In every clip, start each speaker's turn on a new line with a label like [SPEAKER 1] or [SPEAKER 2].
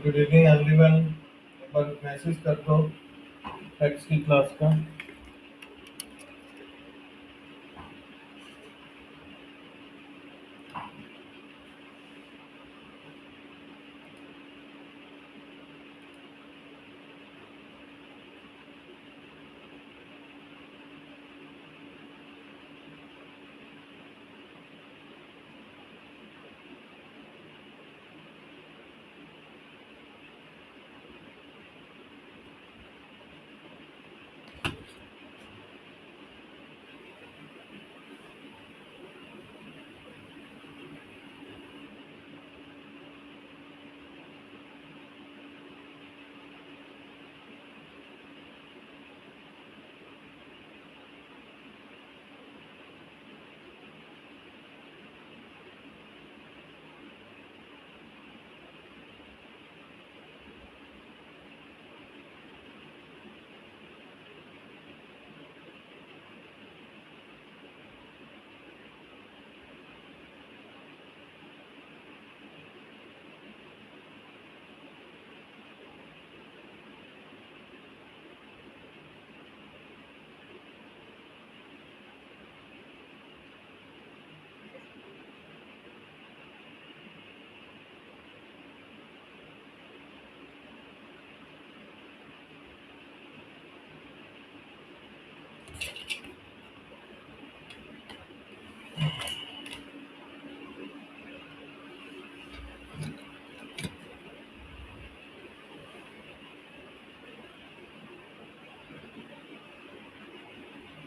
[SPEAKER 1] Good evening everyone. एक बार message कर दो टैक्स की क्लास का।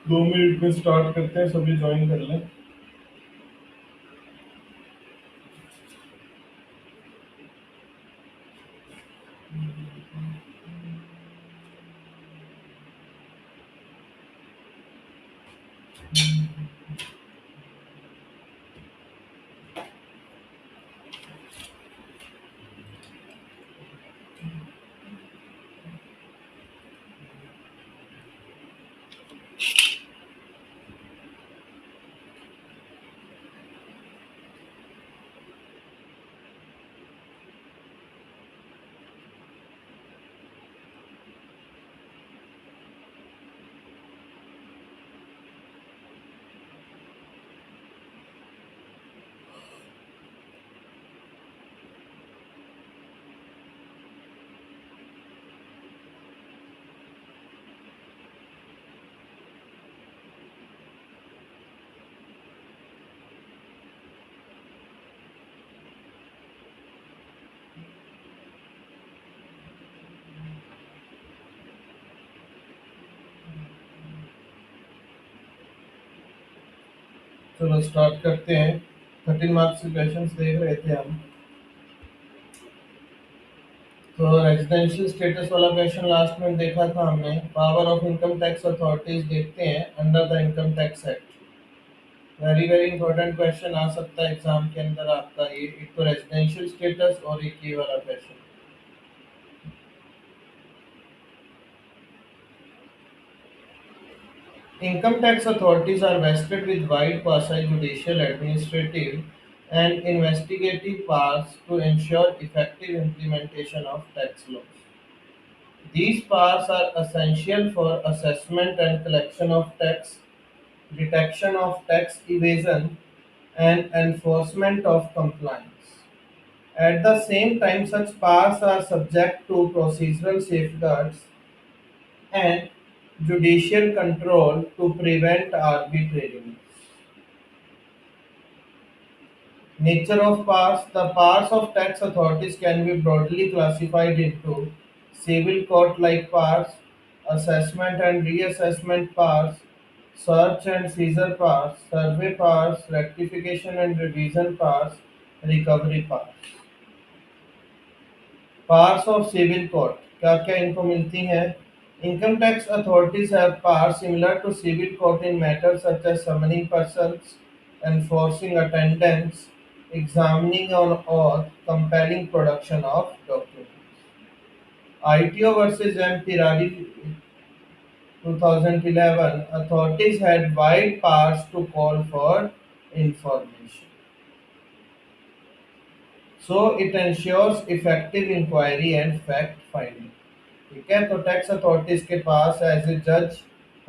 [SPEAKER 1] 2 मिनट में स्टार्ट करते हैं, सभी ज्वाइन कर लें। चलो स्टार्ट करते हैं। 13 मार्क्स के क्वेश्चन देख रहे थे हम। तो रेजिडेंशियल स्टेटस वाला क्वेश्चन लास्ट में देखा था हमने। Power of income tax authorities देखते हैं under the income tax act. Very very important question आ सकता है एग्जाम के अंदर आपका। ये एक तो रेजिडेंशियल स्टेटस और एक ये वाला question. Income tax authorities are vested with wide quasi-judicial, administrative, and investigative powers to ensure effective implementation of tax laws. These powers are essential for assessment and collection of tax, detection of tax evasion, and enforcement of compliance. At the same time, such powers are subject to procedural safeguards and judicial control to prevent arbitrariness. Nature of powers. The powers of tax authorities can be broadly classified into civil court-like powers, assessment and reassessment powers, search and seizure powers, survey powers, rectification and revision powers, recovery powers. Powers of civil court क्या क्या इनको मिलती हैं? Income tax authorities have power similar to civil court in matters such as summoning persons, enforcing attendance, examining on oath, compelling production of documents. ITO versus M. Pirari 2011, authorities had wide powers to call for information. So it ensures effective inquiry and fact finding. ठीक है, तो tax authorities के पास as a जज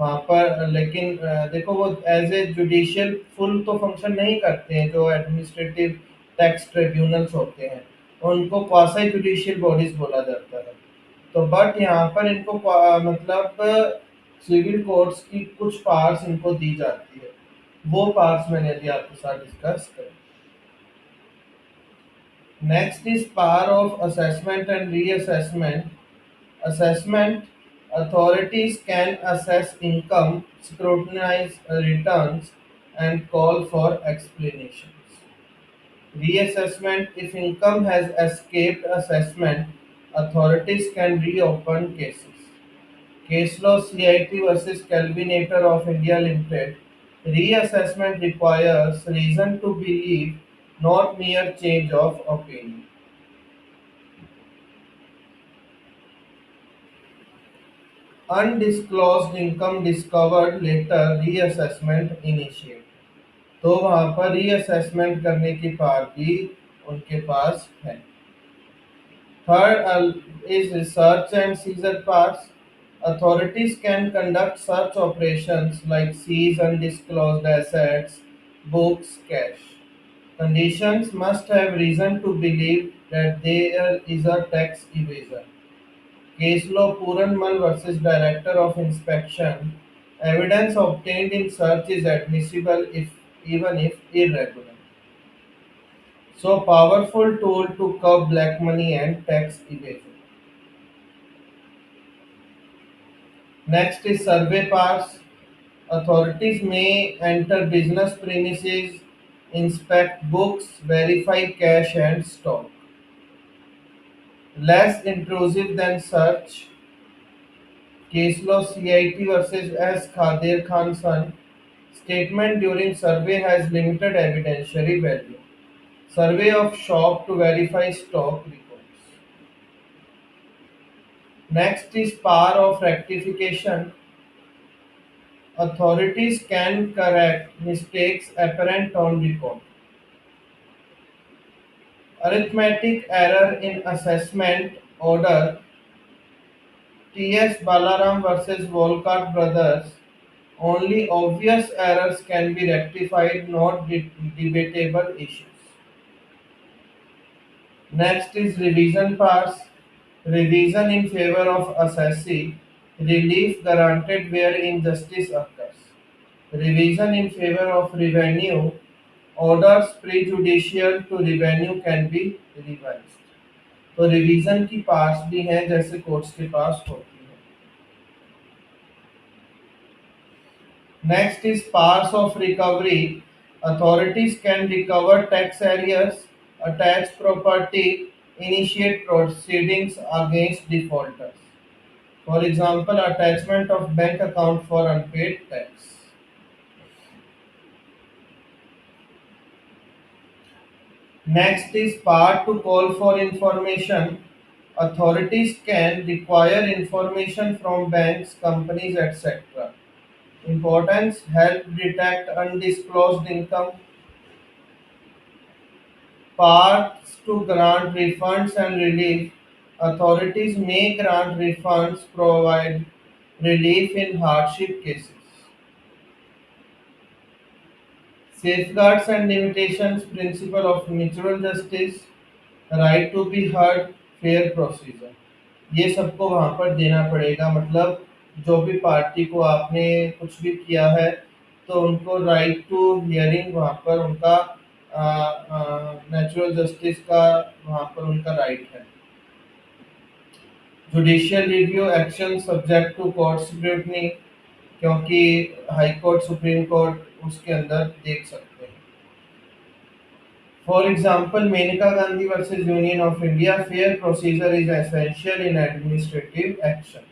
[SPEAKER 1] वहाँ पर, लेकिन देखो वो एज ए जुडिशियल फुल तो फंक्शन नहीं करते हैं। जो एडमिनिस्ट्रेटिव टैक्स ट्रिब्यूनल्स होते हैं उनको क्वासी जुडिशियल बॉडीज बोला जाता है। तो बट यहाँ पर इनको मतलब सिविल कोर्ट्स की कुछ पावर्स इनको दी जाती है। वो पावर्स मैंने अभी आपके साथ डिस्कस करें। Next is power of assessment and reassessment. Assessment authorities can assess income, scrutinize returns, and call for explanations. Reassessment: if income has escaped assessment, authorities can reopen cases. Case law CIT versus Calvinator of India Limited. Reassessment requires reason to believe, not mere change of opinion. Undisclosed income discovered later, reassessment initiated. तो वहाँ पर reassessment करने की power भी उनके पास है। Third is research and seizure parts. Authorities can conduct such operations like seize undisclosed assets, books, cash. Conditions: must have reason to believe that there is a tax evasion. Case law Puranmal versus Director of Inspection. Evidence obtained in search is admissible if even if irregular. So powerful tool to curb black money and tax evasion. Next is survey pass. Authorities may enter business premises, inspect books, verify cash and stock. Less intrusive than search. Case law CIT versus S. Khadir Khan son. Statement during survey has limited evidentiary value. Survey of shop to verify stock records. Next is power of rectification. Authorities can correct mistakes apparent on record. Arithmetic error in assessment order. T.S. Balaram versus Volkart Brothers. Only obvious errors can be rectified, not debatable issues. Next is revision pass. Revision in favor of assessee. Relief granted where injustice occurs. Revision in favor of revenue. Orders prejudicial to revenue can be revised. तो revision की पास भी हैं जैसे courts के पास होती है। Next is parts of recovery. Authorities can recover tax arrears, attach property, initiate proceedings against defaulters. For example, attachment of bank account for unpaid tax. Next is part to call for information. Authorities can require information from banks, companies, etc. Importance: help detect undisclosed income. Parts to grant refunds and relief. Authorities may grant refunds, provide relief in hardship cases. Safeguards and limitations: principle of mutual justice, right to be heard, fair procedure. ये सबको वहाँ पर देना पड़ेगा। मतलब जो भी party को आपने कुछ भी किया है तो उनको राइट टू हियरिंग, वहाँ पर उनका नेचुरल जस्टिस का वहाँ पर उनका राइट है। Judicial review action subject to court scrutiny, क्योंकि हाई कोर्ट सुप्रीम कोर्ट उसके अंदर देख सकते हैं। For example, Menaka Gandhi versus Union of India, fair procedure is essential in administrative actions.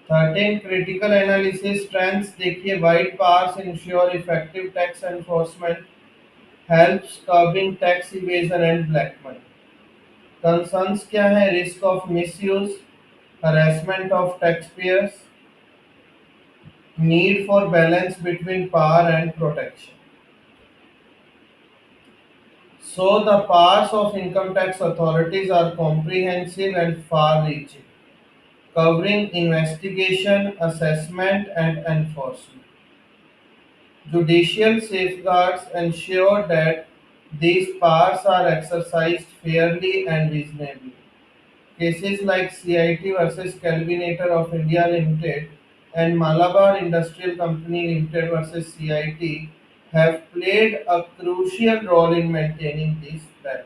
[SPEAKER 1] 13 critical analysis strengths देखिए, wide powers ensure effective tax enforcement, helps curbing tax evasion and black money. Concerns क्या है? Risk of misuse, harassment of taxpayers, need for balance between power and protection. So the powers of income tax authorities are comprehensive and far-reaching, covering investigation, assessment, and enforcement. Judicial safeguards ensure that these powers are exercised fairly and reasonably. Cases like CIT versus Calvinator of India Limited and Malabar Industrial Company Limited versus CIT have played a crucial role in maintaining these balance.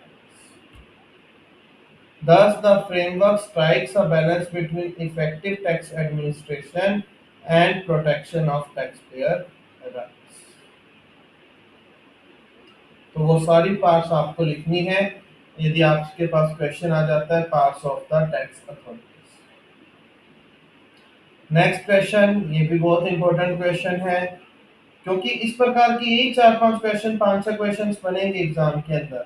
[SPEAKER 1] Thus, the framework strikes a balance between effective tax administration and protection of taxpayer rights. तो वो सारी parts आपको लिखनी है यदि आपके पास question आ जाता है parts of the tax authorities. Next question, ये भी बहुत इंपॉर्टेंट क्वेश्चन है क्योंकि इस प्रकार की यही चार पांच क्वेश्चन, पांच छह क्वेश्चन बनेंगे एग्जाम के अंदर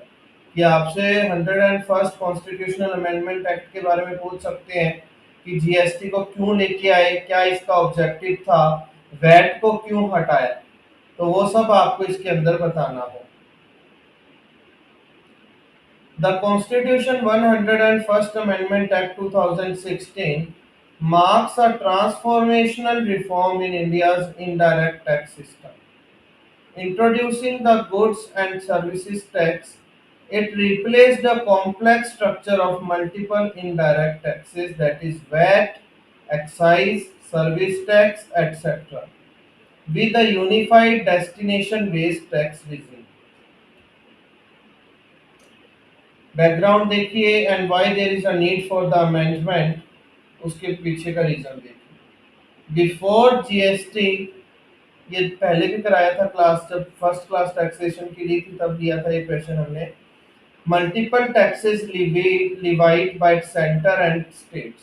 [SPEAKER 1] कि आपसे 101st कॉन्स्टिट्यूशनल अमेंडमेंट एक्ट के बारे में पूछ सकते हैं कि जीएसटी को क्यों लेके आए, क्या इसका ऑब्जेक्टिव था, वैट को क्यों हटाया, तो वो सब आपको इसके अंदर बताना हो। The Constitution 101st Amendment Act 2016 marks a transformational reform in India's indirect tax system. Introducing the goods and services tax, it replaced the complex structure of multiple indirect taxes, that is VAT, excise, service tax, etc., with a unified destination-based tax regime. Background देखिए and why there is a need for the amendment, उसके पीछे का reason देखिए। Before GST, ये पहले भी कराया था क्लास, जब फर्स्ट क्लास टैक्सेशन की ली थी तब दिया था ये क्वेश्चन हमने। Multiple taxes levied by center and states,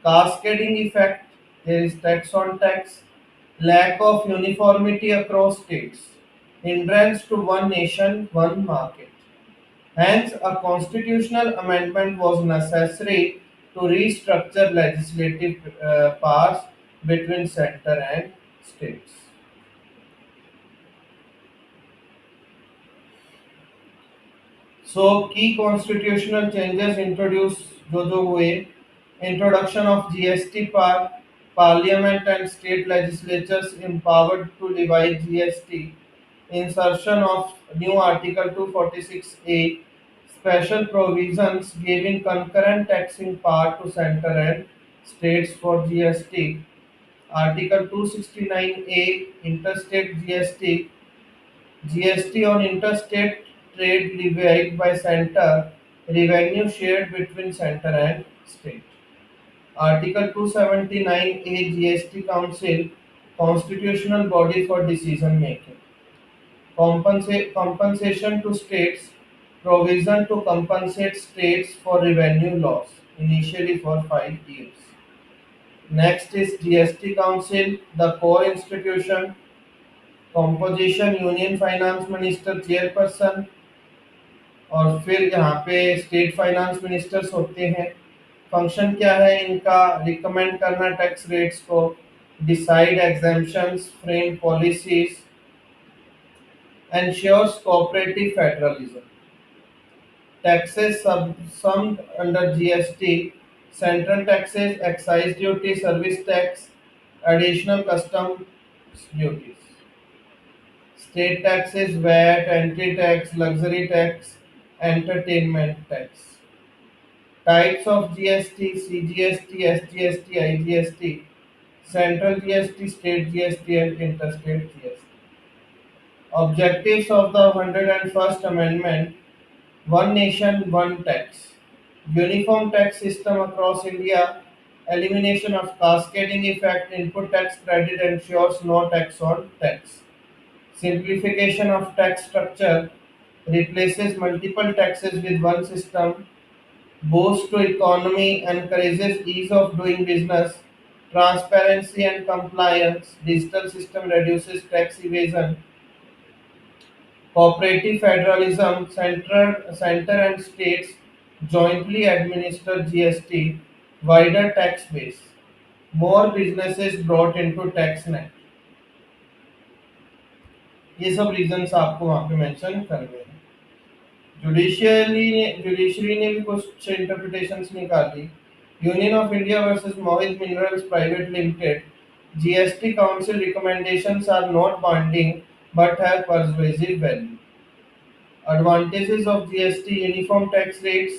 [SPEAKER 1] cascading effect, there is tax on tax, lack of uniformity across states, hindrance to one nation one market. Hence, a constitutional amendment was necessary to restructure legislative powers between center and states. So, key constitutional changes introduced जो हुए: introduction of GST power, Parliament and state legislatures empowered to levy GST, insertion of new Article 246A, special provisions giving concurrent taxing power to center and states for GST, Article 269A, interstate GST, GST on interstate trade levied by center, revenue shared between center and state. Article 279A, GST Council, constitutional body for decision making. Compensation to states, provision to compensate states for revenue loss, initially for 5 years. Next is GST Council, the core institution, composition union finance minister chairperson, और फिर यहाँ पे state finance ministers होते हैं। Function क्या है इनका? Recommend करना टैक्स रेट्स को, decide exemptions, frame policies, ensures cooperative federalism. Taxes summed under GST: central taxes, excise duty, service tax, additional customs duties. State taxes: VAT, entry tax, luxury tax, entertainment tax. Types of GST: CGST, SGST, IGST, central GST, state GST, and interstate GST. Objectives of the 101st Amendment: one nation, one tax, uniform tax system across India, elimination of cascading effect, input tax credit ensures no tax on tax, simplification of tax structure, replaces multiple taxes with one system, boost to economy, encourages ease of doing business, transparency and compliance, digital system reduces tax evasion, cooperative federalism, center and states jointly administer GST, wider tax base, more businesses brought into tax net. ये सब reasons आपको वहां पे mention करने हैं। Judiciary ने भी कुछ इंटरप्रिटेशंस निकाली। Union of India versus Mohit minerals private limited, GST council recommendations are not binding but have persuasive value. Advantages of GST: uniform tax rates,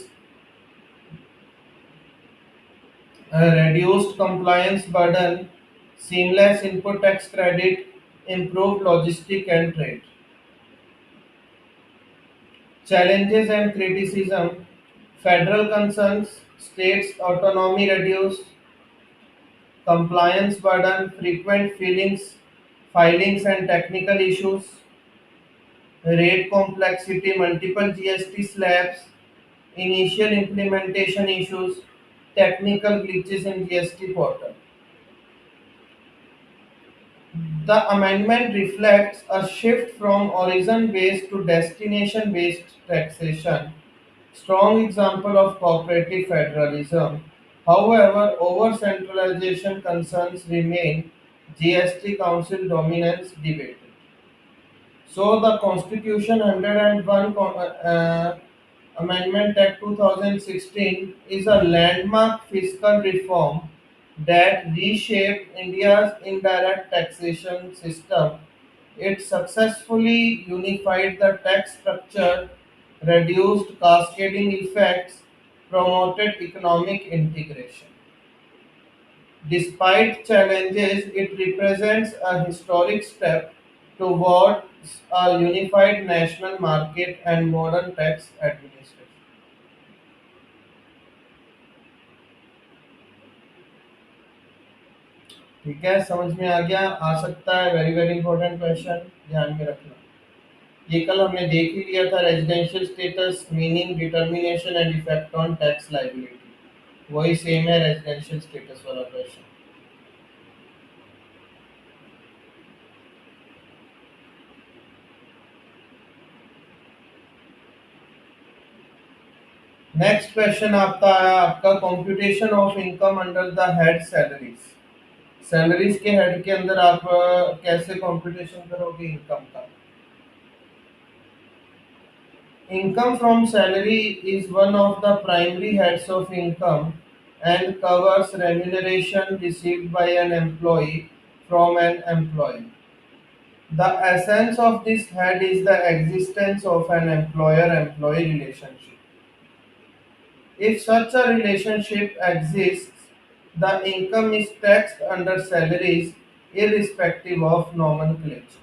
[SPEAKER 1] reduced compliance burden, seamless input tax credit, improved logistic and trade. Challenges and criticism: federal concerns, states' autonomy reduced, compliance burden, frequent filings and technical issues, rate complexity, multiple GST slabs, initial implementation issues, technical glitches in GST portal. The amendment reflects a shift from origin-based to destination-based taxation, strong example of cooperative federalism. However, over-centralization concerns remain. GST Council dominance debated. So the Constitution 101 Amendment Act 2016 is a landmark fiscal reform that reshaped India's indirect taxation system. It successfully unified the tax structure, reduced cascading effects, promoted economic integration. Despite challenges, it represents a historic step towards a unified national market and modern tax administration. ठीक है, समझ में आ गया? आ सकता है, very very important question, ध्यान में रखना। ये कल हमने देख ही लिया था, residential status, meaning, determination and effect on tax liability. वही सेम है रेजिडेंशियल स्टेटस वाला क्वेश्चन। नेक्स्ट क्वेश्चन आपका है, आपका computation of income under the head salaries. Salaries के हेड के अंदर आप कैसे कंप्यूटेशन करोगे इनकम का? Income from salary is one of the primary heads of income and covers remuneration received by an employee from an employee. The essence of this head is the existence of an employer-employee relationship. If such a relationship exists, the income is taxed under salaries irrespective of nomenclature.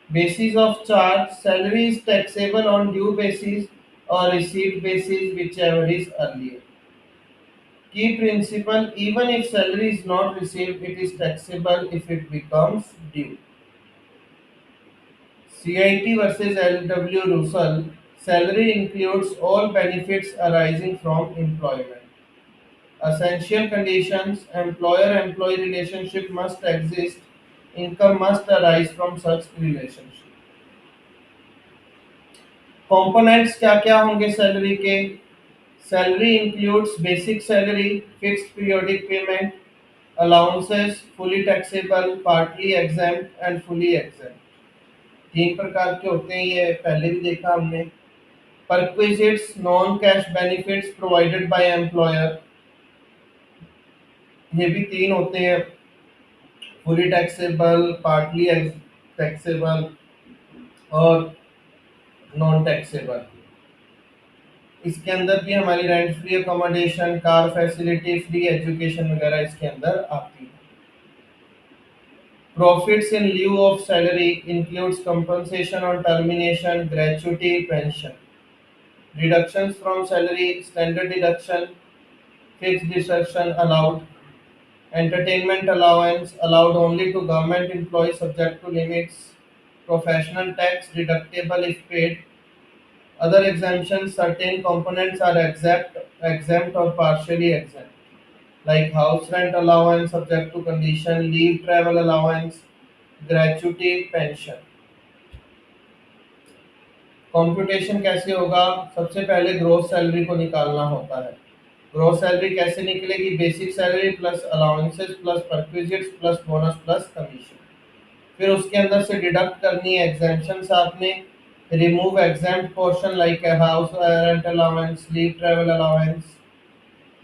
[SPEAKER 1] Basis of charge: salary is taxable on due basis or receipt basis, whichever is earlier. Key principle: even if salary is not received, it is taxable if it becomes due. CIT versus LW Russell: salary includes all benefits arising from employment. Essential conditions: employer-employee relationship must exist. Income must arise from such relationship. Components क्या क्या होंगे salary के? Salary includes basic salary, fixed periodic payment, allowances, fully taxable, partly exempt and fully exempt. तीन प्रकार के होते हैं, ये पहले भी देखा हमने। Perquisites, non cash benefits provided by employer, ये भी तीन होते हैं, फुली टैक्सेबल, पार्टली टैक्सेबल और नॉन टैक्सेबल। इसके अंदर भी हमारी rent free accommodation, car facility, free education वगैरह इसके अंदर आती है। Profits in lieu of salary includes compensation on termination, gratuity, pension. Deductions from salary: standard deduction, fixed deduction allowed, entertainment allowance allowed only to government employ subject to limits, professional tax deductible if paid. Other exemptions: certain components are exempt or partially exempt, like house rent allowance subject to condition, leave travel allowance, gratuity, pension. Computation कैसे होगा? सबसे पहले gross salary को निकालना होता है। Gross salary कैसे निकलेगी? Basic salary plus allowances plus perquisites plus bonus plus commission. फिर उसके अंदर से डिडक्ट करनी है एग्जेम्पशंस आपने। remove exempt portion like a house rent allowance, leave travel allowance,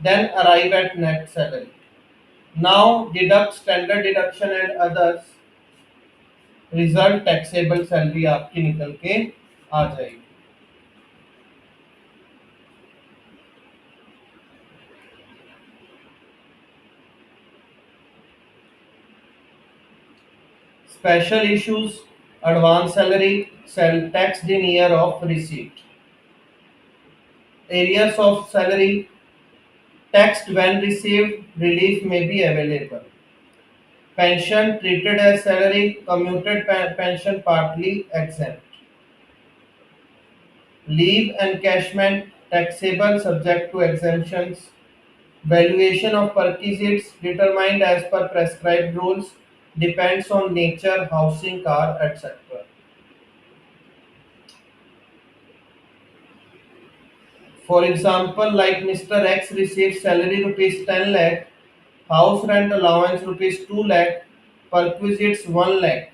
[SPEAKER 1] then arrive at net salary. Now deduct standard deduction and others, result taxable salary आपकी निकल के आ जाएगी. Special issues: advance salary, sell taxed in year of receipt. Areas of salary, taxed when received, relief may be available. Pension treated as salary, commuted pension partly exempt. Leave encashment taxable subject to exemptions. Valuation of perquisites determined as per prescribed rules depends on nature, housing, car, etc. For example, like Mr. X receives salary rupees 10 lakh, house rent allowance rupees 2 lakh, perquisites 1 lakh.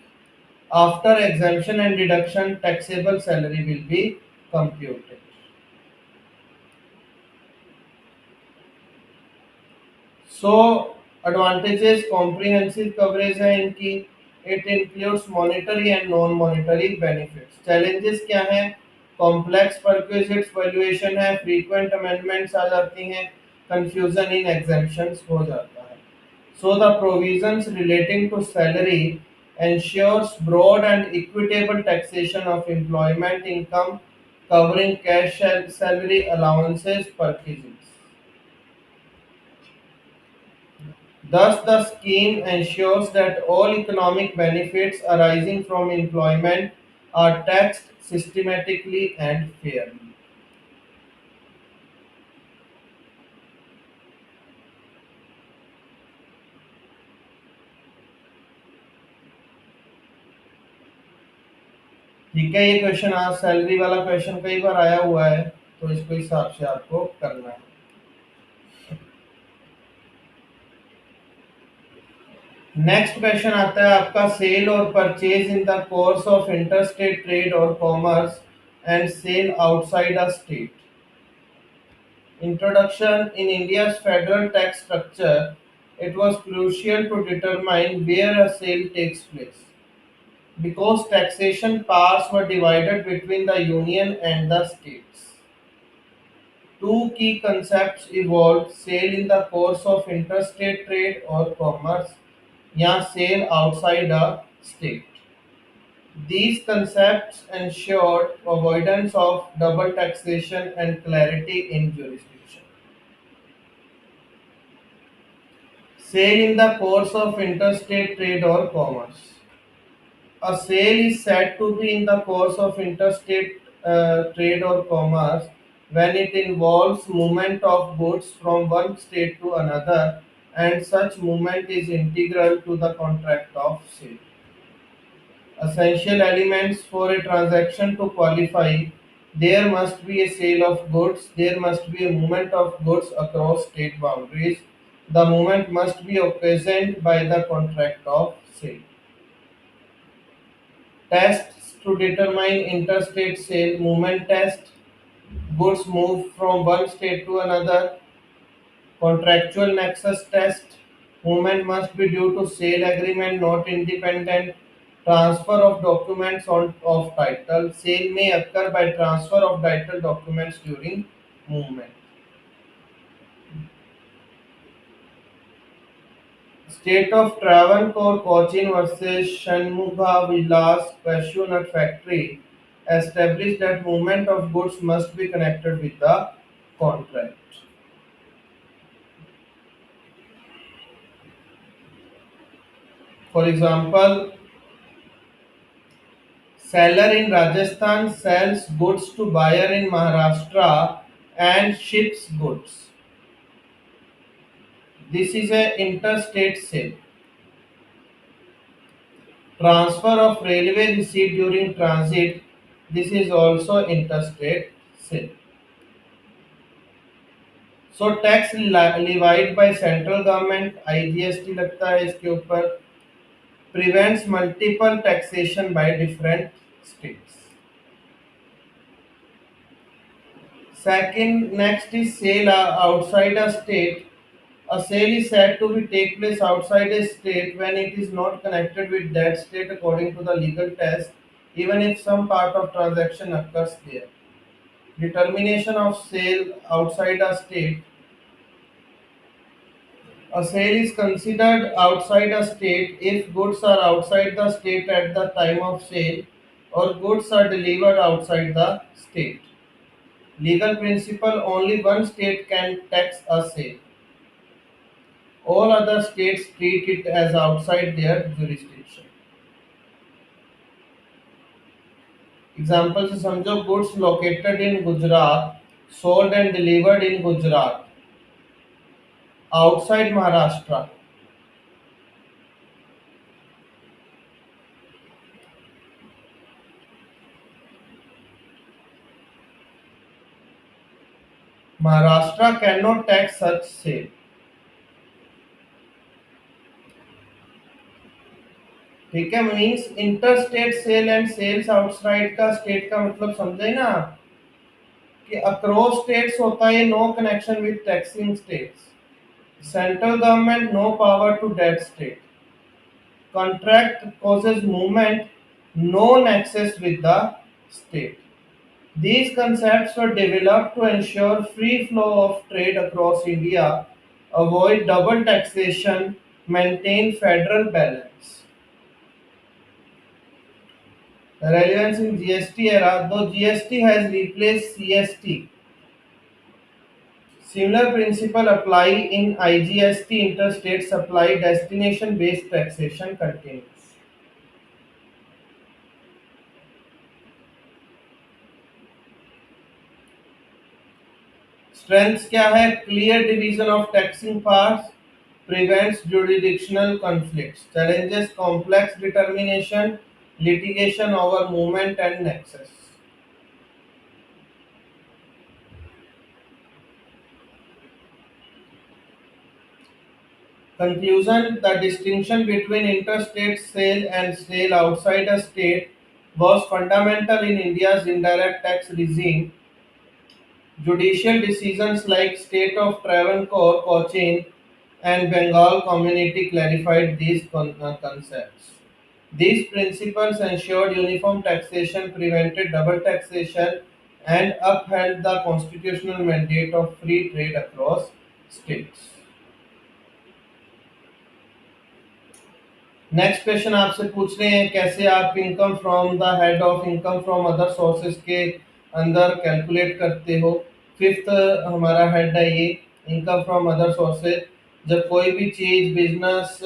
[SPEAKER 1] After exemption and deduction, taxable salary will be computed. So advantages comprehensive coverage है इनकी. It includes monetary and non-monetary benefits. Challenges क्या हैं? Complex perquisites valuation है, frequent amendments आ जाती हैं, confusion in exemptions हो जाता है. So the provisions relating to salary ensures broad and equitable taxation of employment income covering cash salary allowances perquisites. Thus, the scheme ensures that all economic benefits arising from employment are taxed systematically and fairly. ठीक है, ये question आज salary वाला question कई बार आया हुआ है, तो इसको हिसाब से आपको करना है. नेक्स्ट क्वेश्चन आता है आपका सेल और purchase in the course of interstate trade और commerce and sale outside a state. Introduction. In India's federal tax structure, it was crucial to determine where a sale takes place. Because taxation powers were divided between the union and the states. Two key concepts evolved: sale in the course of interstate trade or commerce, या sale outside a state. These concepts ensured avoidance of double taxation and clarity in jurisdiction. Sale in the course of interstate trade or commerce. A sale is said to be in the course of interstate trade or commerce when it involves movement of goods from one state to another, and such movement is integral to the contract of sale. Essential elements for a transaction to qualify: there must be a sale of goods, there must be a movement of goods across state boundaries, the movement must be occasioned by the contract of sale. Tests to determine interstate sale: movement test, goods move from one state to another; contractual nexus test, movement must be due to sale agreement, not independent; transfer of documents of title, sale may occur by transfer of title documents during movement. State of Travancore Cochin versus Shanmugha Vilas Cashew Nut Factory established that movement of goods must be connected with the contract. For example, seller in Rajasthan sells goods to buyer in Maharashtra and ships goods. This is a interstate sale. Transfer of railway receipt during transit. This is also interstate sale. So tax levied by central government, IGST लगता है इसके ऊपर, prevents multiple taxation by different states. Second, next is sale outside a state. A sale is said to be take place outside a state when it is not connected with that state according to the legal test, even if some part of transaction occurs there. Determination of sale outside a state. A sale is considered outside a state if goods are outside the state at the time of sale or goods are delivered outside the state. Legal principle, only one state can tax a sale. All other states treat it as outside their jurisdiction. Example से समझो goods located in Gujarat sold and delivered in Gujarat outside Maharashtra. Maharashtra cannot tax such sale. ठीक है, means inter state sale and sales outside का state का मतलब समझे ना आप, कि अक्रॉस स्टेट्स होता है no connection with taxing states, central government no power to that state, contract causes movement, no nexus with the state. These concepts were developed to ensure free flow of trade across India, avoid double taxation, maintain federal balance. Relevance in GST era, though GST has replaced CST, similar principle apply in IGST. Interstate supply destination based taxation continues. Strengths क्या है? Clear division of taxing powers prevents jurisdictional conflicts. Challenges: complex determination, litigation over movement and nexus. Conclusion: the distinction between interstate sale and sale outside a state was fundamental in India's indirect tax regime. Judicial decisions like State of Travancore, Cochin, and Bengal Community clarified these concepts. These principles ensured uniform taxation, prevented double taxation, and upheld the constitutional mandate of free trade across states. Next question आपसे पूछ रहे हैं कैसे आप income from the head of income from other sources के अंदर calculate करते हो। फिफ्थ हमारा हेड है ये, इनकम फ्रॉम अदर सोर्सेज। जब कोई भी चीज business,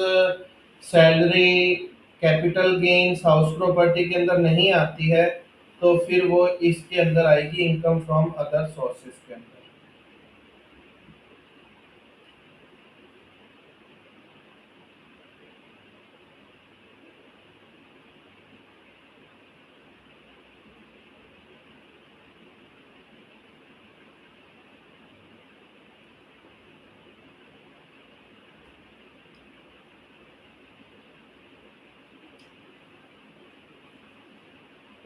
[SPEAKER 1] salary, capital gains, house property के अंदर नहीं आती है तो फिर वो इसके अंदर आएगी इनकम फ्रॉम अदर सोर्सेज के अंदर।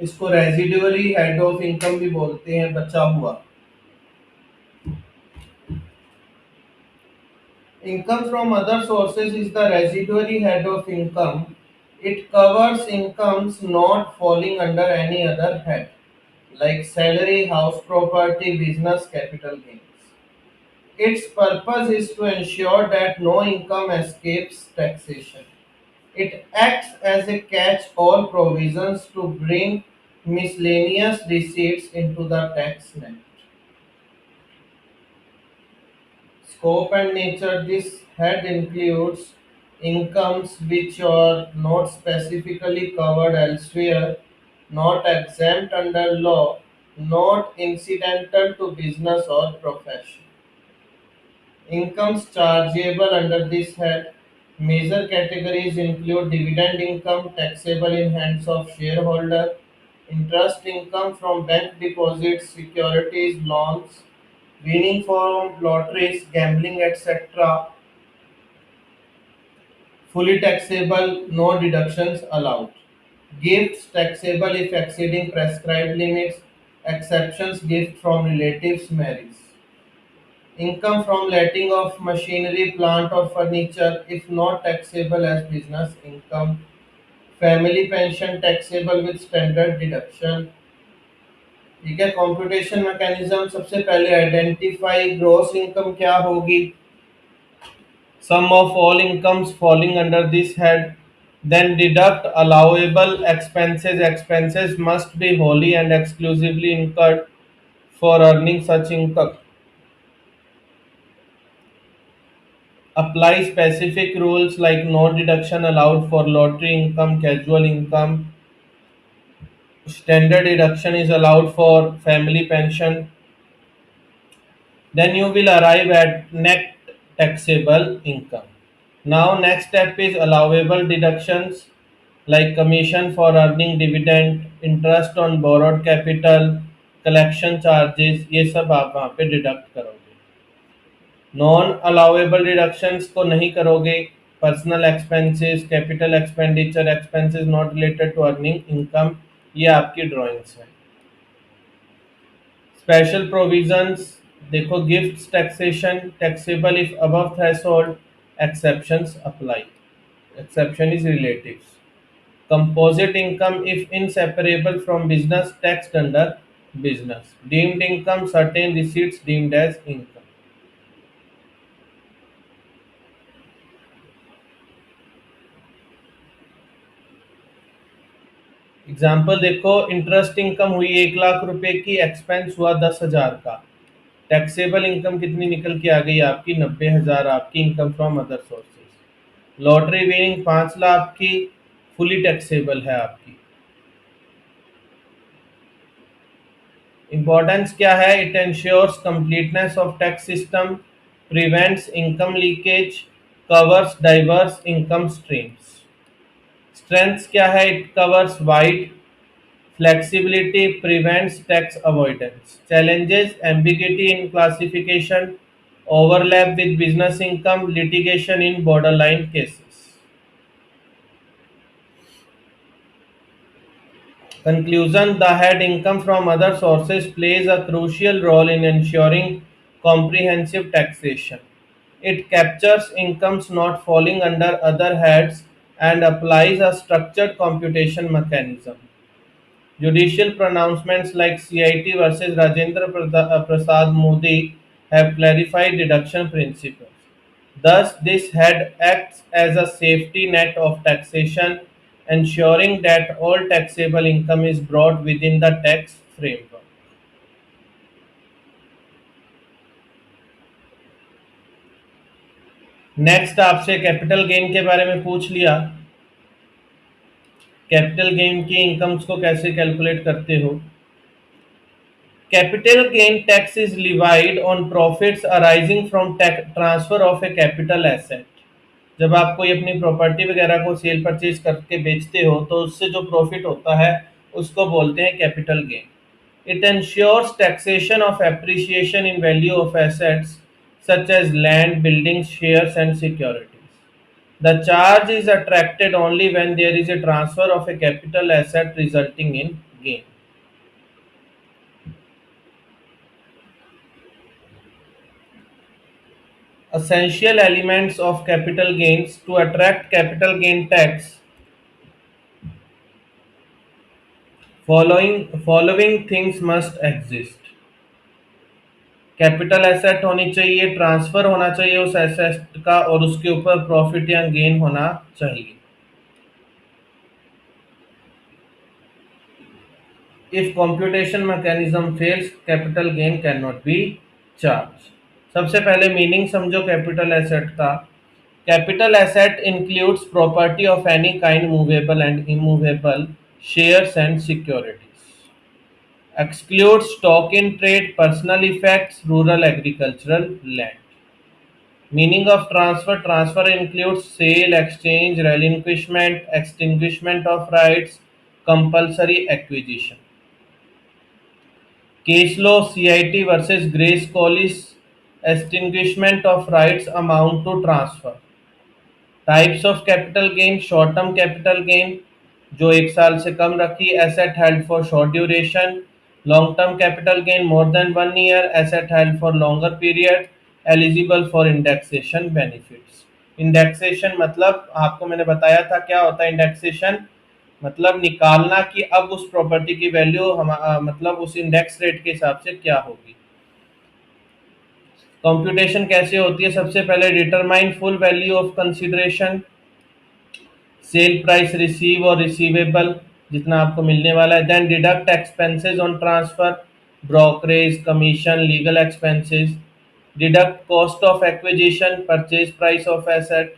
[SPEAKER 1] इसको रेजिडुअली हेड ऑफ इनकम भी बोलते हैं, बचा हुआ। Income from other sources is the residuary head of income. It covers incomes not falling under any other head, like salary, house property, business, capital gains. Its purpose is to ensure that no income escapes taxation. It acts as a catch-all provisions to bring miscellaneous receipts into the tax net. Scope and nature: this head includes incomes which are not specifically covered elsewhere, not exempt under law, not incidental to business or profession. Incomes chargeable under this head. Major categories include dividend income taxable in hands of shareholder, interest income from bank deposits, securities, loans, winning from lotteries, gambling, etc. Fully taxable, no deductions allowed. Gifts taxable if exceeding prescribed limits. Exceptions gift from relatives marries. Income from letting of machinery, plant or furniture if not taxable as business income. Family pension taxable with standard deduction. ठीक है, computation mechanism सबसे पहले identify gross income क्या होगी, sum of all incomes falling under this head, then deduct allowable expenses. Expenses must be wholly and exclusively incurred for earning such income. Apply specific rules like no deduction allowed for lottery income, casual income. Standard deduction is allowed for family pension. Then you will arrive at net taxable income. Now next step is allowable deductions like commission for earning dividend, interest on borrowed capital, collection charges, ये सब आप वहाँ पे deduct करोगे. Non allowable deductions को नहीं करोगे. Personal expenses, capital expenditure, expenses not related to earning income, ये आपकी ड्राइंग्स है. स्पेशल प्रोविजंस देखो, gifts taxation taxable if above threshold, exceptions apply. Exception is relatives. Composite income if inseparable from business taxed under business. Deemed income certain receipts deemed as income. Example देखो, interest income हुई 1 लाख रुपए की, expense हुआ 10,000 का. Taxable income कितनी निकल के आ गई आपकी, 90,000 आपकी income from other sources. Lottery winning 5 lakh की, फुली टैक्सेबल है आपकी. इंपॉर्टेंस क्या है, it ensures completeness of tax system, prevents income leakage, covers diverse income streams. Strengths क्या है, it covers wide flexibility, prevents tax avoidance. Challenges, ambiguity in classification, overlap with business income, litigation in borderline cases. Conclusion: the head income from other sources plays a crucial role in ensuring comprehensive taxation. It captures incomes not falling under other heads and applies a structured computation mechanism. Judicial pronouncements like CIT versus Rajendra Prasad Modi have clarified deduction principles. Thus, this head acts as a safety net of taxation, ensuring that all taxable income is brought within the tax framework. Next आपसे capital gain के बारे में पूछ लिया. Capital gain की incomes को कैसे calculate करते हो. Capital gain tax is levied on profits arising from transfer of A capital asset. जब आप कोई अपनी प्रॉपर्टी वगैरह को सेल परचेज करके बेचते हो तो उससे जो प्रॉफिट होता है उसको बोलते हैं capital gain. It ensures taxation of appreciation in value of assets such as land, buildings, shares and securities. The charge is attracted only when there is a transfer of a capital asset resulting in gain. Essential elements of capital gains. To attract capital gain tax, following things must exist. Capital asset होनी चाहिए, transfer होना चाहिए उस asset का और उसके ऊपर profit या गेन होना चाहिए. If computation mechanism fails, capital gain can not be charge. सबसे पहले मीनिंग समझो कैपिटल एसेट का. Capital asset includes property of any kind, movable and immovable, shares and securities. Excludes stock in trade, personal effects, rural agricultural land. Meaning of transfer. Transfer includes sale, exchange, relinquishment, extinguishment of rights, compulsory acquisition. Case law CIT versus Grace Collis. Extinguishment of rights amount to transfer. Types of capital gain. Short term capital gain जो 1 साल से कम रखी, asset held for short duration. Long term capital gain more than 1 year, asset held for longer period, eligible for indexation benefits. Indexation मतलब आपको मैंने बताया था क्या होता है इंडेक्सेशन, मतलब निकालना कि अब उस प्रॉपर्टी की वैल्यू मतलब उस इंडेक्स रेट के हिसाब से क्या होगी। कंप्यूटेशन कैसे होती है, सबसे पहले determine full value of consideration, sale price receive और रिसीवेबल जितना आपको मिलने वाला है, then deduct expenses on transfer, brokerage commission legal expenses, deduct cost of acquisition purchase price of asset,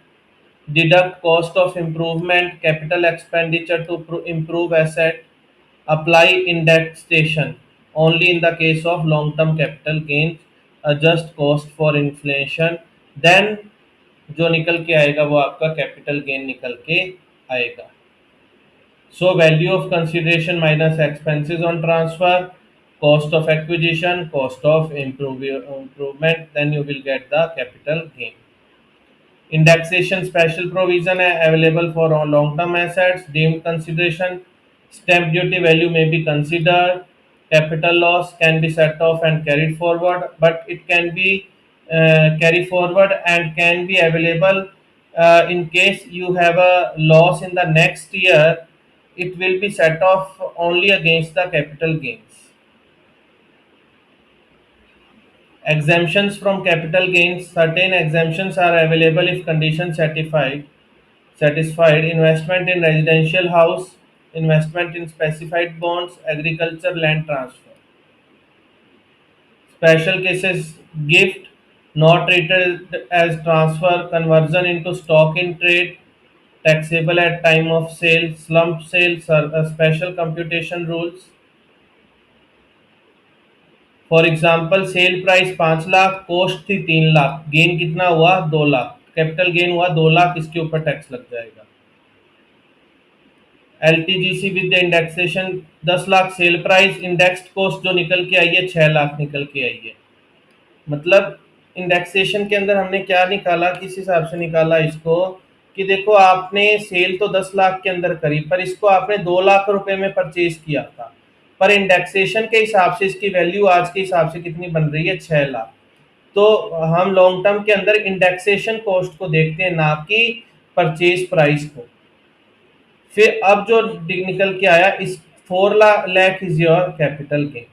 [SPEAKER 1] deduct cost of improvement capital expenditure to improve asset, apply indexation only in the case of long term capital gains, adjust cost for inflation, then जो निकल के आएगा वो आपका capital gain निकल के आएगा। So value of consideration minus expenses on transfer, cost of acquisition, cost of improvement, then you will get the capital gain. Indexation special provision available for all long-term assets. Deemed consideration. Stamp duty value may be considered. Capital loss can be set off and carried forward, but it can be carried forward and can be available in case you have a loss in the next year. It will be set off only against the capital gains. Exemptions from capital gains. Certain exemptions are available if conditions satisfied. Investment in residential house, investment in specified bonds, agriculture land transfer. Special cases, gift not treated as transfer, conversion into stock in trade, taxable at time of sale, slump sales, special computation rules. For example sale price 5 lakh, cost थी 3 lakh, gain कितना हुआ 2 lakh, capital gain हुआ 2 लाख, इसके ऊपर tax लग जाएगा। LTGC with the indexation 10 lakh sale price, indexed cost जो निकल के आई है 6 लाख निकल के आई है। मतलब इंडेक्सेशन के अंदर हमने क्या निकाला, किस हिसाब से निकाला इसको कि देखो आपने सेल तो 10 लाख के अंदर करी, पर इसको आपने 2 लाख रुपए में परचेज किया था, पर इंडेक्सेशन के हिसाब से इसकी वैल्यू आज के हिसाब से कितनी बन रही है 6 लाख। तो हम लॉन्ग टर्म के अंदर इंडेक्सेशन कॉस्ट को देखते हैं ना कि परचेज प्राइस को। फिर अब जो निकल के आया इस 4 lakh is your capital gain.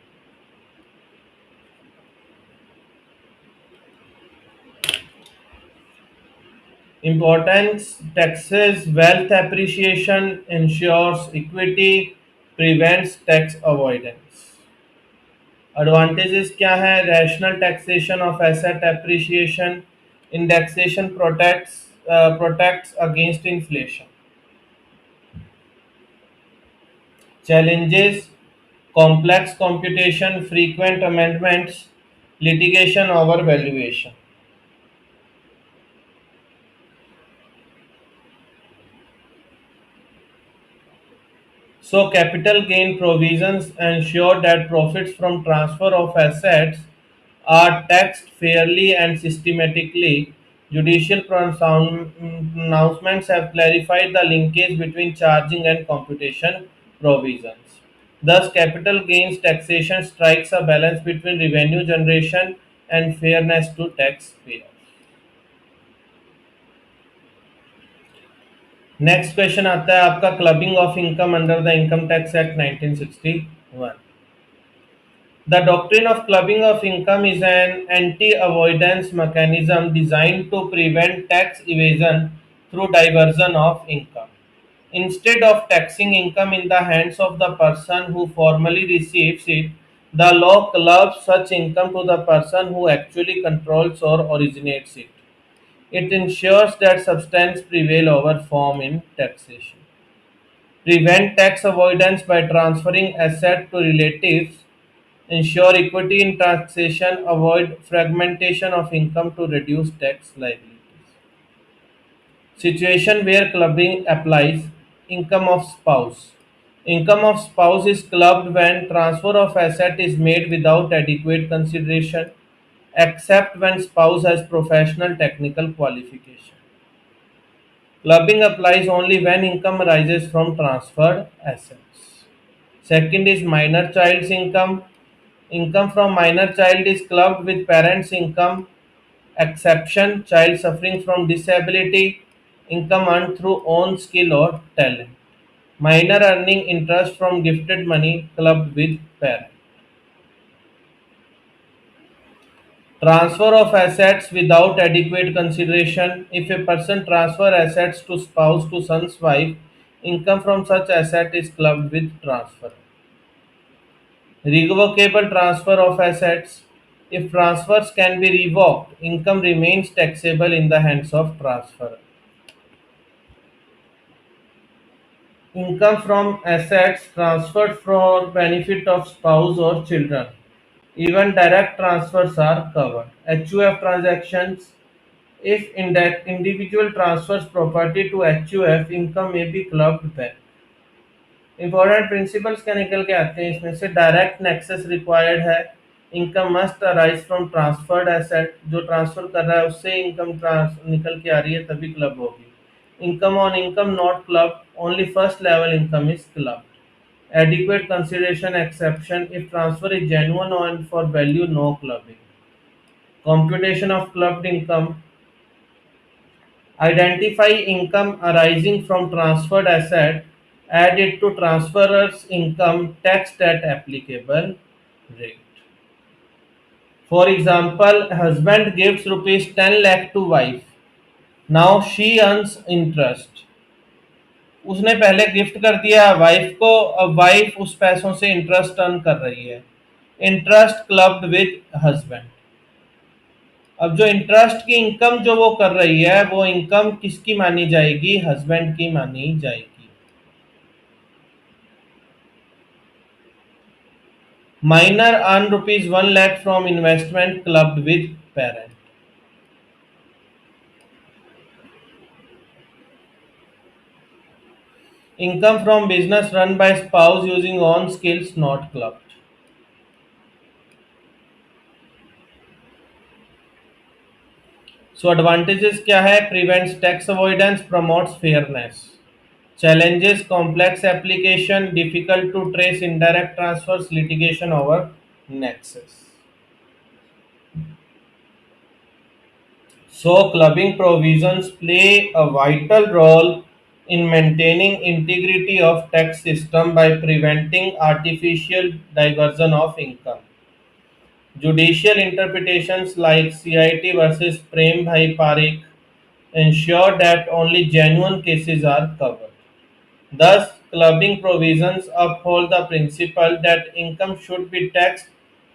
[SPEAKER 1] Importance taxes, wealth appreciation, ensures equity, prevents tax avoidance. Advantages क्या है, rational taxation of asset appreciation, indexation protects against inflation. Challenges, complex computation, frequent amendments, litigation over valuation. So capital gain provisions ensure that profits from transfer of assets are taxed fairly and systematically. Judicial pronouncements have clarified the linkage between charging and computation provisions. Thus, capital gains taxation strikes a balance between revenue generation and fairness to taxpayers. Next question आता है आपका clubbing of income under the income tax act 1961। The doctrine of clubbing of income is an anti-avoidance mechanism designed to prevent tax evasion through diversion of income. Instead of taxing income in the hands of the person who formally receives it, the law clubs such income to the person who actually controls or originates it. It ensures that substance prevail over form in taxation. Prevent tax avoidance by transferring asset to relatives, ensure equity in taxation, avoid fragmentation of income to reduce tax liabilities. Situation where clubbing applies, income of spouse. Income of spouse is clubbed when transfer of asset is made without adequate consideration, except when spouse has professional technical qualification. Clubbing applies only when income arises from transferred assets. Second is minor child's income. Income from minor child is clubbed with parents' income. Exception: child suffering from disability. Income earned through own skill or talent. Minor earning interest from gifted money clubbed with parent. Transfer of assets without adequate consideration. If a person transfer assets to spouse to son's wife, income from such asset is clubbed with transfer. Revocable transfer of assets. If transfers can be revoked, income remains taxable in the hands of transferor. Income from assets transferred for benefit of spouse or children. Even direct transfers are covered. HUF transactions. If individual transfers property to HUF, income may be clubbed back. Important principles क्या निकल के आते हैं इसमें से? Direct nexus required है. Income must arise from transferred asset. जो transfer कर रहा है उससे इनकम निकल के आ रही है तभी क्लब होगी. Income on income not club. Only first level income is club. Adequate consideration exception. If transfer is genuine and for value, no clubbing. Computation of clubbed income. Identify income arising from transferred asset. Add it to transferor's income tax at applicable rate. For example, husband gives rupees 10 lakh to wife. Now she earns interest. उसने पहले gift कर दिया wife को, अब wife उस पैसों से interest earn कर रही है. Interest clubbed with husband. अब जो इंटरेस्ट की इनकम जो वो कर रही है वो इनकम किसकी मानी जाएगी? हस्बैंड की मानी जाएगी. Minor earn rupees 1 lakh from investment clubbed with parent. Income from business run by spouse using on skills not clubbed. So advantages क्या है? Prevents tax avoidance, promotes fairness. Challenges: complex application, difficult to trace indirect transfers, litigation over nexus. So, clubbing provisions play a vital role in maintaining integrity of tax system by preventing artificial diversion of income. Judicial interpretations like CIT versus Prem Bhai Parikh ensure that only genuine cases are covered. Thus, clubbing provisions uphold the principle that income should be taxed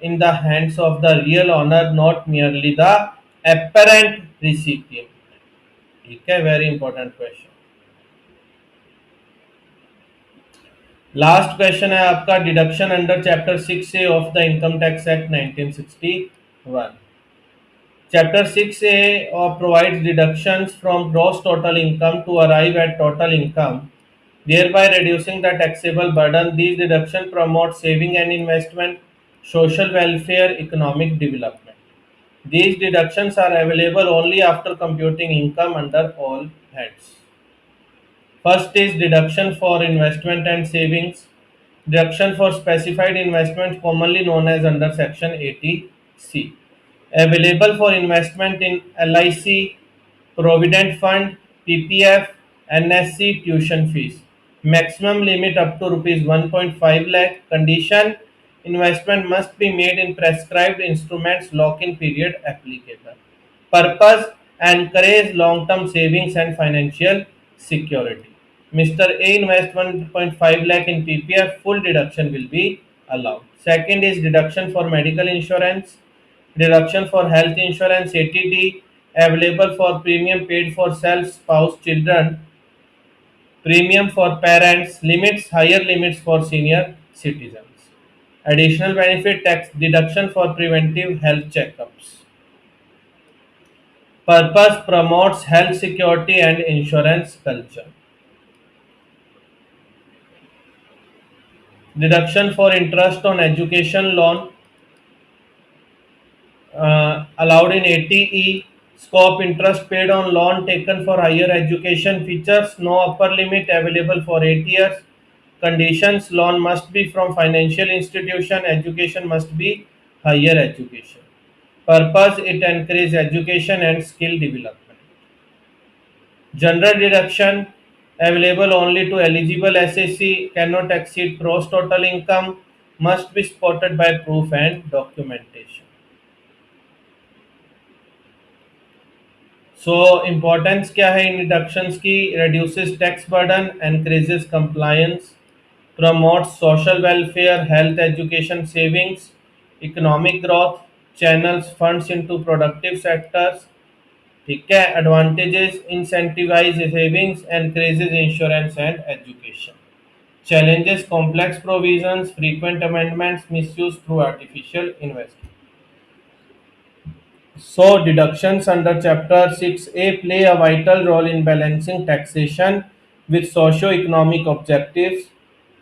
[SPEAKER 1] in the hands of the real owner, not merely the apparent recipient. ठीक है, very important question. Last question है आपका deduction under chapter 6A of the income tax act 1961. Chapter 6A provides deductions from gross total income to arrive at total income, thereby reducing the taxable burden. These deductions promote saving and investment, social welfare, economic development. These deductions are available only after computing income under all heads. First is deduction for investment and savings. Deduction for specified investments commonly known as under section 80C. Available for investment in LIC, Provident Fund, PPF, NSC, tuition fees. Maximum limit up to rupees 1.5 lakh. Condition: investment must be made in prescribed instruments. Lock-in period applicable. Purpose: encourage long-term savings and financial security. Mr. A invest 1.5 lakh in PPF, full deduction will be allowed. Second is deduction for medical insurance. Deduction for health insurance 80D available for premium paid for self, spouse, children, premium for parents, limits higher limits for senior citizens. Additional benefit tax deduction for preventive health checkups. Purpose: promotes health security and insurance culture. Deduction for interest on education loan allowed in 80E. Scope: interest paid on loan taken for higher education. Features: no upper limit available for 8 years. Conditions: loan must be from financial institution. Education must be higher education. Purpose: it encourages education and skill development. General deduction available only to eligible SSC, cannot exceed gross total income, must be supported by proof and documentation. So importance क्या है इन deductions की? reduces tax burden, encourages compliance, promotes social welfare, health, education, savings, economic growth, channels funds into productive sectors. ठीक है, advantages: incentivize savings, encourages insurance and education. Challenges: complex provisions, frequent amendments, misuse through artificial investment. So, deductions under Chapter 6A play a vital role in balancing taxation with socio-economic objectives.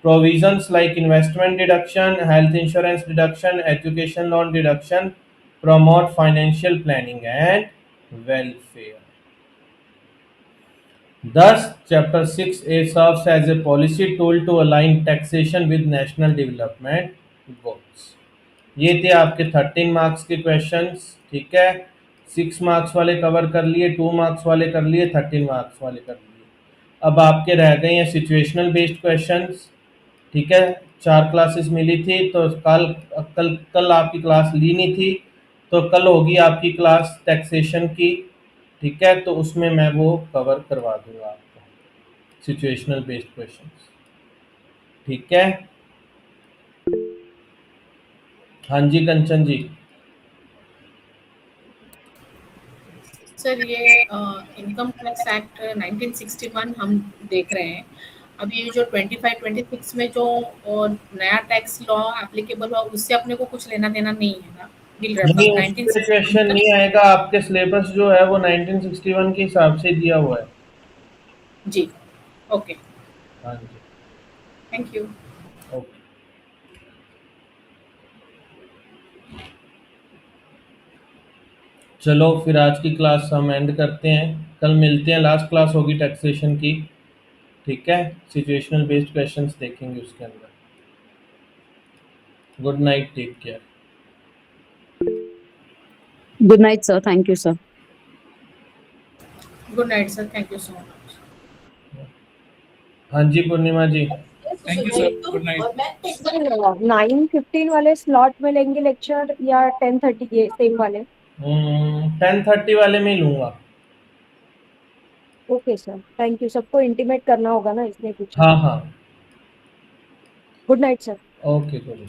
[SPEAKER 1] Provisions like investment deduction, health insurance deduction, education loan deduction promote financial planning and welfare. Thus, Chapter 6A serves as a policy tool to align taxation with national development goals. ये थे आपके 13 marks के questions. ठीक है, 6 marks वाले cover कर लिए, 2 marks वाले कर लिए, 13 मार्क्स वाले कर लिए. अब आपके रह गए हैं सिचुएशनल बेस्ड क्वेश्चंस. ठीक है, 4 क्लासेस मिली थी तो कल कल आपकी क्लास ली नहीं थी, तो कल होगी आपकी क्लास टैक्सेशन की. ठीक है, तो उसमें मैं वो कवर करवा दूंगा आपको सिचुएशनल बेस्ड क्वेश्चंस. ठीक है. हाँ जी कंचन जी.
[SPEAKER 2] सर ये इनकम टैक्स एक्ट 1961 हम देख रहे हैं. अब ये जो 25-26 में जो नया टैक्स लॉ एप्लीकेबल हुआ उससे अपने को कुछ लेना देना नहीं है ना. विल
[SPEAKER 1] नहीं,
[SPEAKER 2] रेफर
[SPEAKER 1] उस पे
[SPEAKER 2] 1961
[SPEAKER 1] क्वेश्चन
[SPEAKER 2] तक.
[SPEAKER 1] नहीं आएगा. आपके सिलेबस जो है वो 1961 के हिसाब से दिया हुआ है.
[SPEAKER 2] जी. ओके.
[SPEAKER 1] हाँ जी.
[SPEAKER 2] Thank you.
[SPEAKER 1] ओके. चलो फिर आज की क्लास हम एंड करते हैं. कल मिलते हैं, लास्ट क्लास होगी टैक्सेशन की. ठीक है, सिचुएशनल बेस्ड क्वेश्चंस देखेंगे उसके अंदर. Good night, take care.
[SPEAKER 3] Good night, sir. Thank you, sir.
[SPEAKER 2] Good night sir. Thank you so much.
[SPEAKER 1] हाँ जी Purnima ji.
[SPEAKER 4] Thank you sir. Good night.
[SPEAKER 3] 9:15 वाले स्लॉट में लेंगे लेक्चर या 10:30 ये सेम वाले?
[SPEAKER 1] 10:30 वाले में ही लूंगा.
[SPEAKER 3] Okay sir, thank you. सबको इंटीमेट करना होगा ना, इसलिए पूछा.
[SPEAKER 1] हाँ हाँ.
[SPEAKER 3] Good night sir.
[SPEAKER 1] Okay good.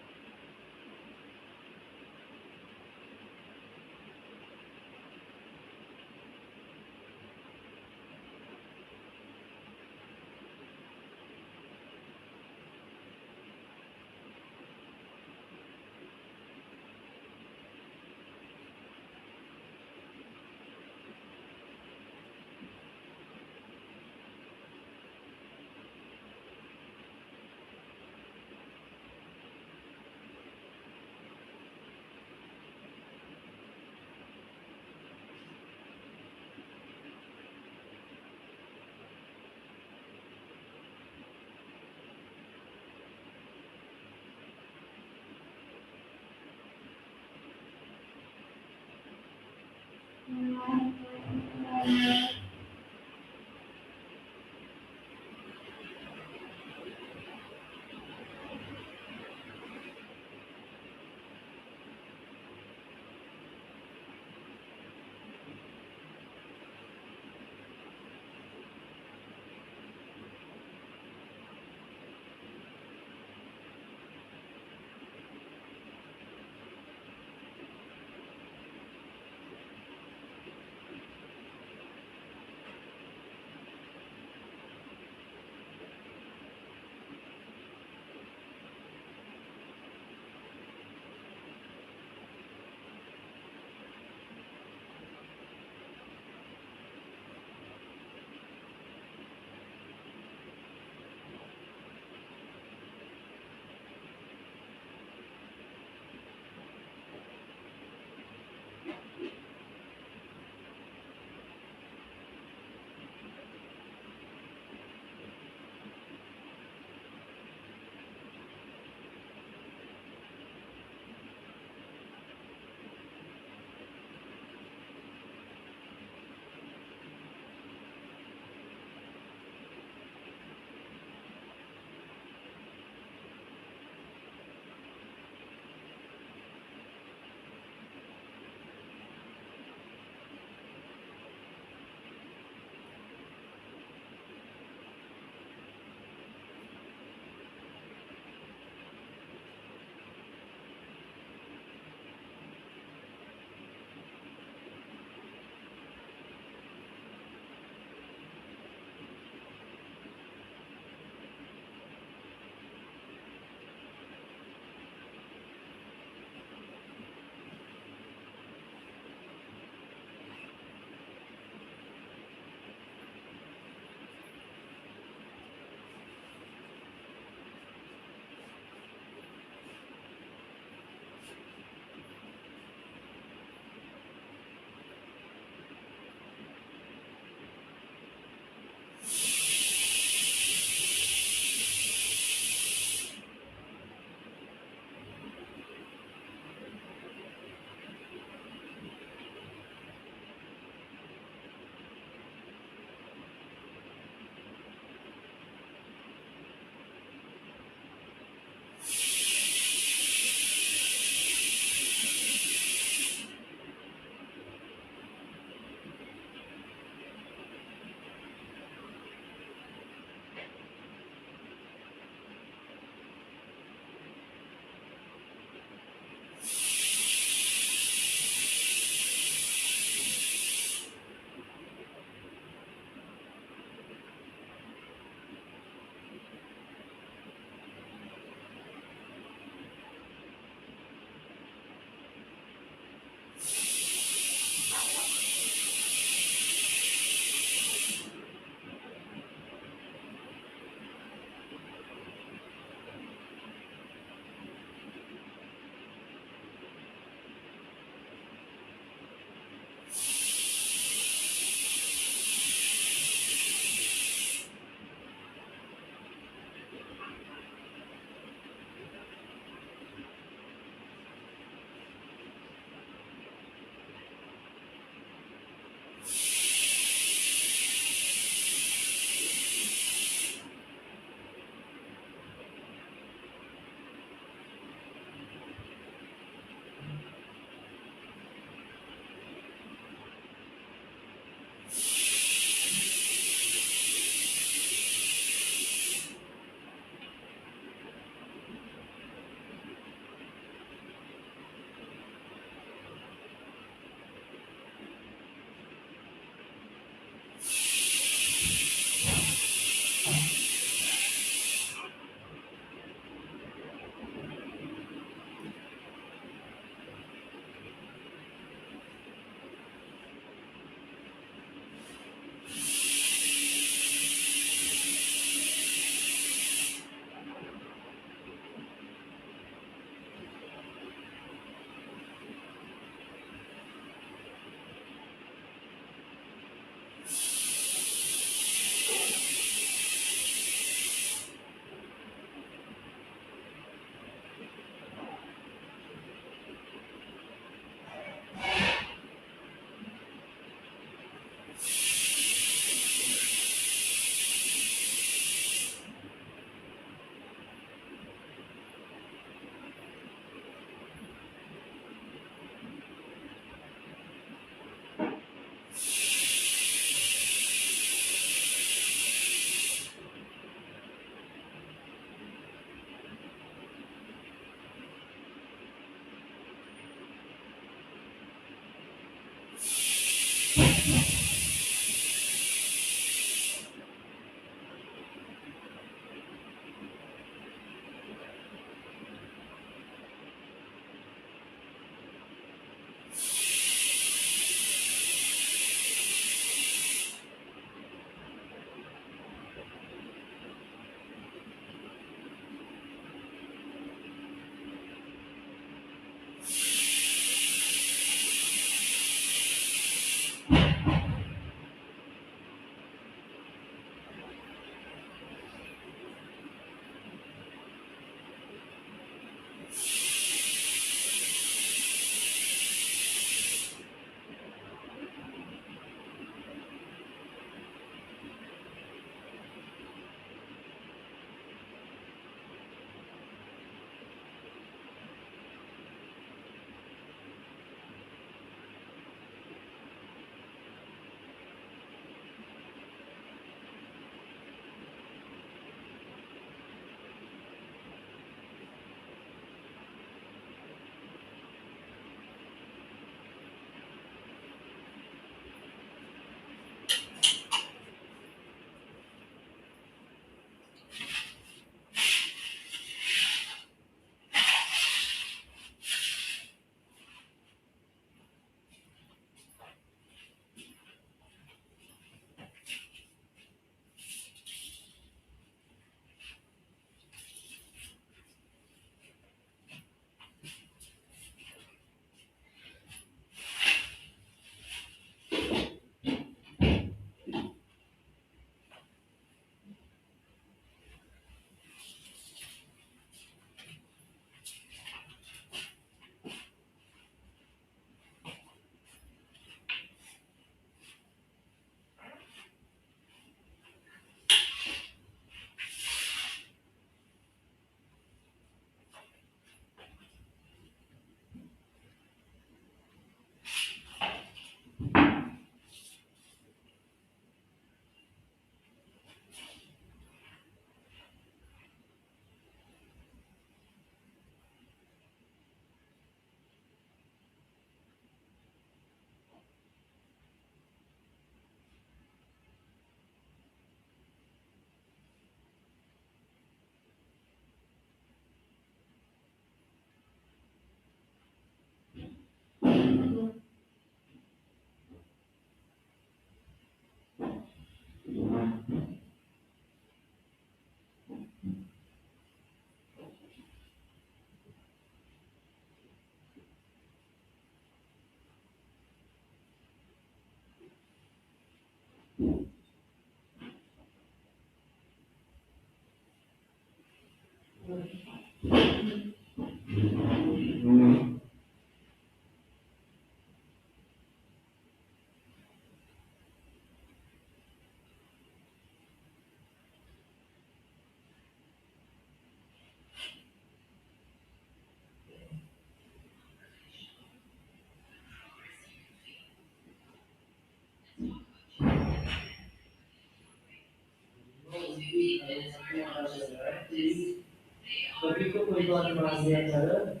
[SPEAKER 1] कभी तो कोई बात मान लिया कर।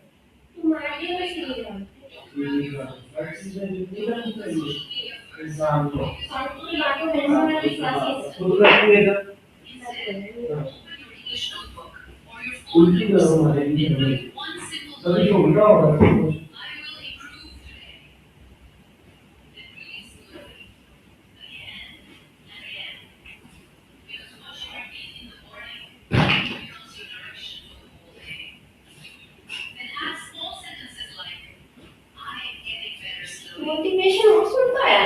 [SPEAKER 1] इंसान को उल्टी करो हमारे लिए कभी तो उल्टा होगा मोटिवेशन हो सकता है